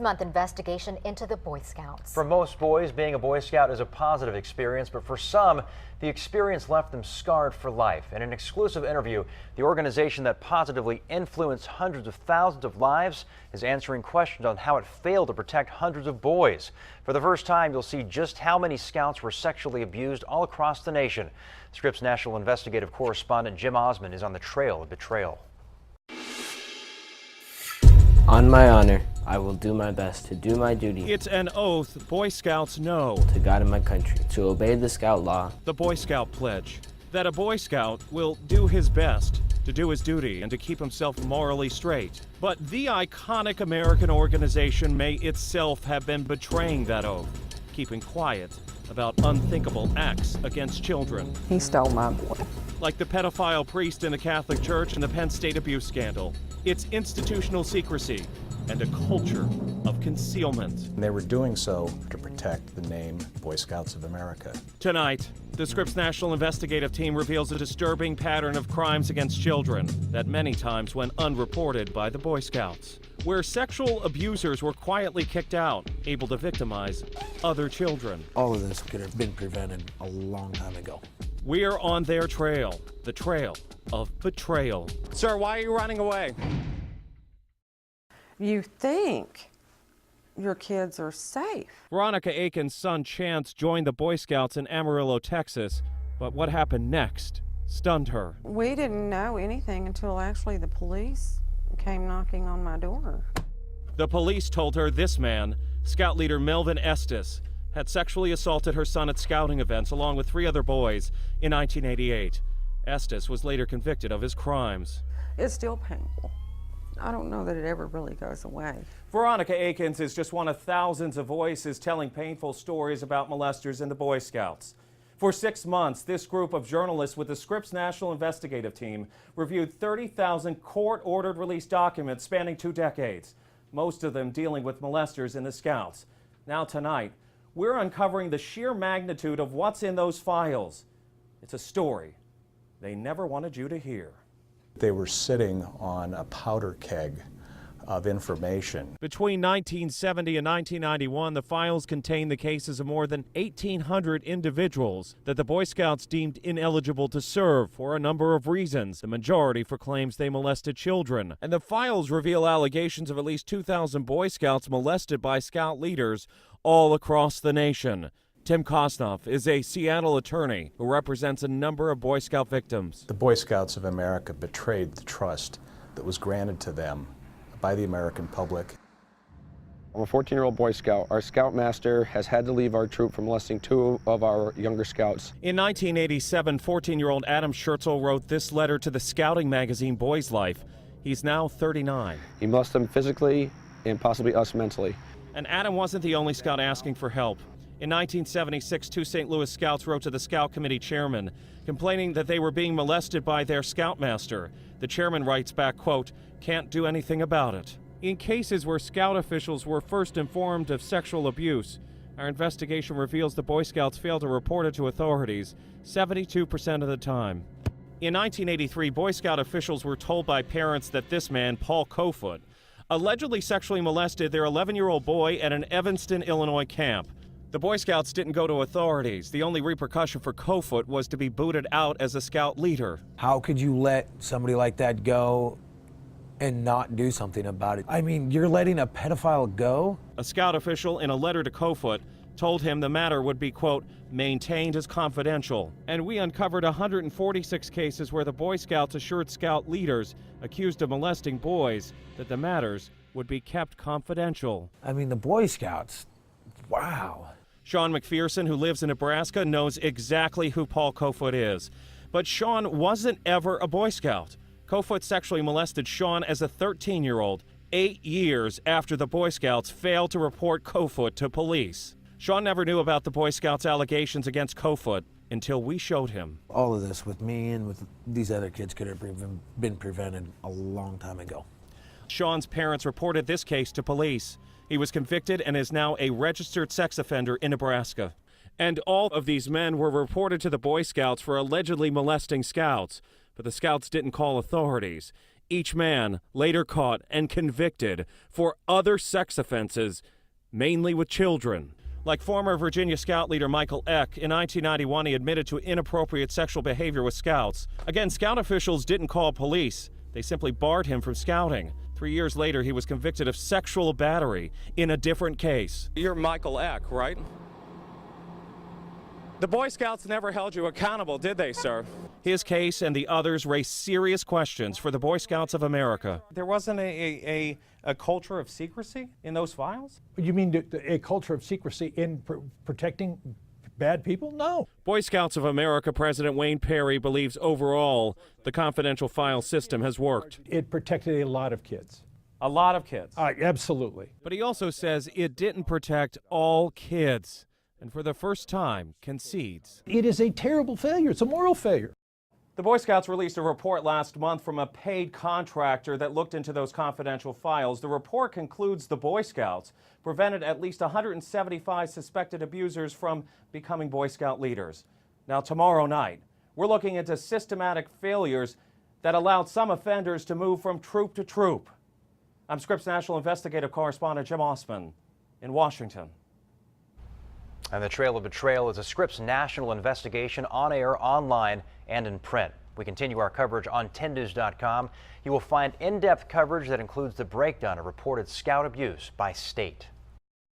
6-month investigation into the Boy Scouts. For most boys, being a Boy Scout is a positive experience, but for some, the experience left them scarred for life. In an exclusive interview, the organization that positively influenced hundreds of thousands of lives is answering questions on how it failed to protect hundreds of boys. For the first time, you'll see just how many scouts were sexually abused all across the nation. Scripps National Investigative Correspondent Jim Osmond is on the trail of betrayal. On my honor, I will do my best to do my duty. It's an oath Boy Scouts know. To God and my country, to obey the Scout law. The Boy Scout pledge. That a Boy Scout will do his best to do his duty and to keep himself morally straight. But the iconic American organization may itself have been betraying that oath, keeping quiet about unthinkable acts against children. He stole my boy. Like the pedophile priest in the Catholic Church and the Penn State abuse scandal. It's institutional secrecy and a culture of concealment. And they were doing so to protect the name Boy Scouts of America. Tonight, the Scripps National Investigative Team reveals a disturbing pattern of crimes against children that many times went unreported by the Boy Scouts, where sexual abusers were quietly kicked out, able to victimize other children. All of this could have been prevented a long time ago. We are on their trail, the trail of betrayal. Sir, why are you running away? You think your kids are safe. Veronica Aiken's son Chance joined the Boy Scouts in Amarillo, Texas, but what happened next stunned her. We didn't know anything until actually the police came knocking on my door. The police told her this man, Scout leader Melvin Estes, had sexually assaulted her son at scouting events along with 3 other boys in 1988. Estes was later convicted of his crimes. It's still painful. I don't know that it ever really goes away. Veronica Aikens is just one of thousands of voices telling painful stories about molesters in the Boy Scouts. For 6 months, this group of journalists with the Scripps National Investigative Team reviewed 30,000 court-ordered release documents spanning 2 decades, most of them dealing with molesters in the Scouts. Now tonight, we're uncovering the sheer magnitude of what's in those files. It's a story they never wanted you to hear. They were sitting on a powder keg of information. Between 1970 and 1991, the files contained the cases of more than 1,800 individuals that the Boy Scouts deemed ineligible to serve for a number of reasons, the majority for claims they molested children. And the files reveal allegations of at least 2,000 Boy Scouts molested by Scout leaders all across the nation. Tim Kosnoff is a Seattle attorney who represents a number of Boy Scout victims. The Boy Scouts of America betrayed the trust that was granted to them by the American public. I'm a 14-year-old Boy Scout. Our Scoutmaster has had to leave our troop for molesting 2 of our younger Scouts. In 1987, 14-year-old Adam Schertzel wrote this letter to the scouting magazine Boy's Life. He's now 39. He molested them physically and possibly us mentally. And Adam wasn't the only Scout asking for help. In 1976, 2 St. Louis Scouts wrote to the Scout Committee chairman, complaining that they were being molested by their Scoutmaster. The chairman writes back, quote, "Can't do anything about it." In cases where Scout officials were first informed of sexual abuse, our investigation reveals the Boy Scouts failed to report it to authorities 72% of the time. In 1983, Boy Scout officials were told by parents that this man, Paul Kofoot, allegedly sexually molested their 11-year-old boy at an Evanston, Illinois camp. The Boy Scouts didn't go to authorities. The only repercussion for Kofoot was to be booted out as a Scout leader. How could you let somebody like that go and not do something about it? I mean, you're letting a pedophile go? A Scout official in a letter to Kofoot told him the matter would be, quote, maintained as confidential. And we uncovered 146 cases where the Boy Scouts assured Scout leaders accused of molesting boys that the matters would be kept confidential. I mean, the Boy Scouts, wow. Sean McPherson, who lives in Nebraska, knows exactly who Paul Kofoot is. But Sean wasn't ever a Boy Scout. Kofoot sexually molested Sean as a 13-year-old, 8 years after the Boy Scouts failed to report Kofoot to police. Sean never knew about the Boy Scouts' allegations against Kofoot until we showed him. All of this with me and with these other kids could have been prevented a long time ago. Sean's parents reported this case to police. He was convicted and is now a registered sex offender in Nebraska. And all of these men were reported to the Boy Scouts for allegedly molesting Scouts, but the Scouts didn't call authorities. Each man later caught and convicted for other sex offenses, mainly with children. Like former Virginia Scout leader Michael Eck, in 1991 he admitted to inappropriate sexual behavior with Scouts. Again, Scout officials didn't call police. They simply barred him from scouting. 3 years later, he was convicted of sexual battery in a different case. You're Michael Eck, right? The Boy Scouts never held you accountable, did they, sir? His case and the others raise serious questions for the Boy Scouts of America. There wasn't a culture of secrecy in those files? You mean a culture of secrecy in protecting bad people? No. Boy Scouts of America President Wayne Perry believes overall the confidential file system has worked. It protected a lot of kids. A lot of kids? Absolutely. But he also says it didn't protect all kids, and for the first time concedes. It is a terrible failure. It's a moral failure. The Boy Scouts released a report last month from a paid contractor that looked into those confidential files. The report concludes the Boy Scouts prevented at least 175 suspected abusers from becoming Boy Scout leaders. Now, tomorrow night, we're looking into systematic failures that allowed some offenders to move from troop to troop. I'm Scripps National Investigative Correspondent Jim Osman in Washington. And the Trail of Betrayal is a Scripps national investigation on air, online, and in print. We continue our coverage on 10news.com. You will find in-depth coverage that includes the breakdown of reported Scout abuse by state.